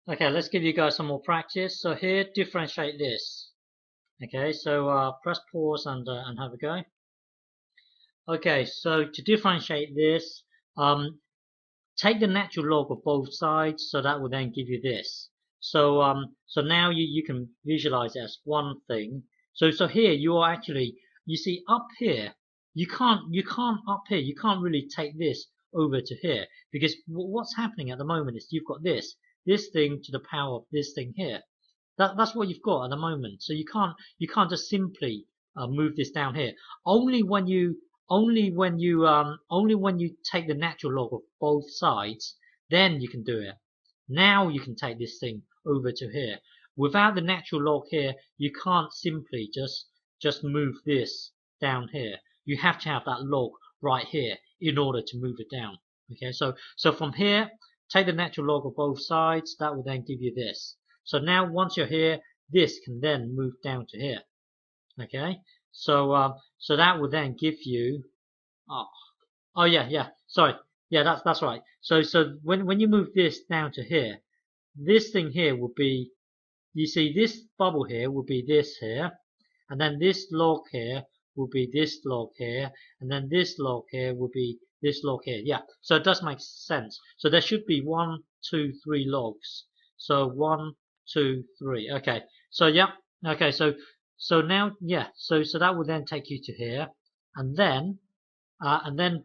Okay, let's give you guys some more practice. So here, differentiate this. Okay, so press pause and have a go. Okay, so to differentiate this, take the natural log of both sides, so that will then give you this. So now you can visualize it as one thing. So here you are actually, you see up here, you can't up here, you can't really take this over to here, because what's happening at the moment is you've got this thing to the power of this thing here. That's what you've got at the moment. So you can't just simply move this down here. Only when you only when you take the natural log of both sides, then you can do it. Now you can take this thing over to here. Without the natural log here, you can't simply just move this down here. You have to have that log right here in order to move it down. Okay, so from here, take the natural log of both sides. That will then give you this. So now once you're here, this can then move down to here. Okay, so that will then give you, oh yeah, sorry, yeah, that's right. So when you move this down to here, this thing here will be, you see this bubble here will be this here, and then this log here will be this log here, and then this log here will be this log here. Yeah, so it does make sense. So there should be 1, 2, 3 logs. So 1, 2, 3. Okay. So yeah. Okay. So now yeah. So that will then take you to here, and then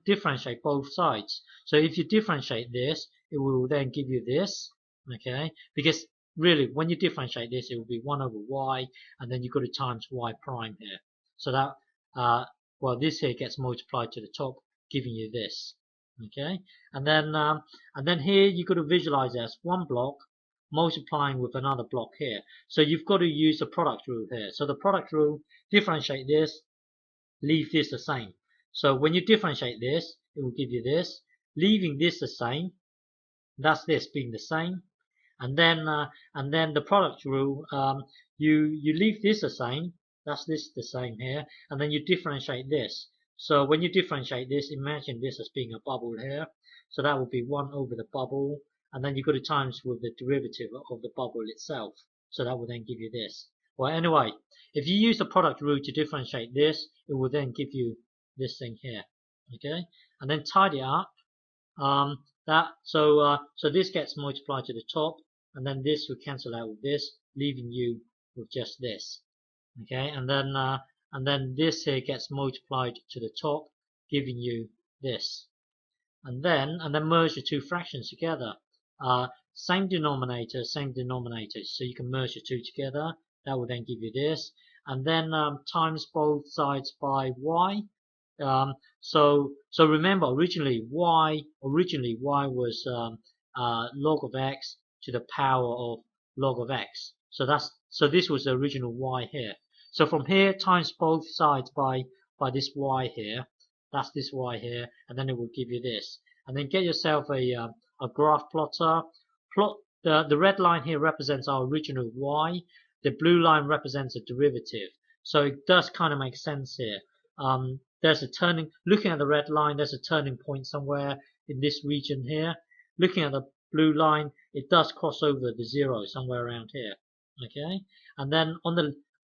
differentiate both sides. So if you differentiate this, it will then give you this. Okay. Because really, when you differentiate this, it will be 1 over y, and then you've got to times y prime here. So that well, this here gets multiplied to the top, giving you this. Okay. And then here you've got to visualize it as one block multiplying with another block here. So you've got to use the product rule here. So the product rule, differentiate this, leave this the same. So when you differentiate this, it will give you this, leaving this the same. That's this being the same. And then the product rule, you leave this the same. That's this the same here, and then you differentiate this. So when you differentiate this, imagine this as being a bubble here. So that will be 1 over the bubble, and then you've got to times with the derivative of the bubble itself. So that will then give you this. Well, anyway, if you use the product rule to differentiate this, it will then give you this thing here. Okay, and then tidy up. So this gets multiplied to the top, and then this will cancel out with this, leaving you with just this. Okay, and then this here gets multiplied to the top, giving you this. And then merge the two fractions together. Same denominator, so you can merge the two together. That will then give you this, and then times both sides by y. So remember, originally y was log of x to the power of log of x. So this was the original y here. So from here, times both sides by this y here. That's this y here, and then it will give you this. And then get yourself a graph plotter. Plot the red line here represents our original y. The blue line represents a derivative. So it does kind of make sense here. There's a turning, looking at the red line, there's a turning point somewhere in this region here. Looking at the blue line, it does cross over the 0 somewhere around here. Okay, and then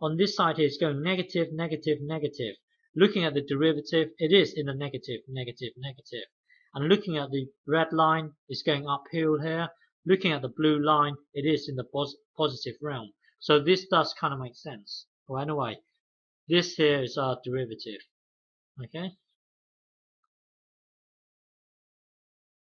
on this side here, it's going negative, negative, negative. Looking at the derivative, it is in the negative, negative, negative. And looking at the red line, it's going uphill here. Looking at the blue line, it is in the positive realm. So this does kind of make sense. Well, anyway, this here is our derivative. Okay.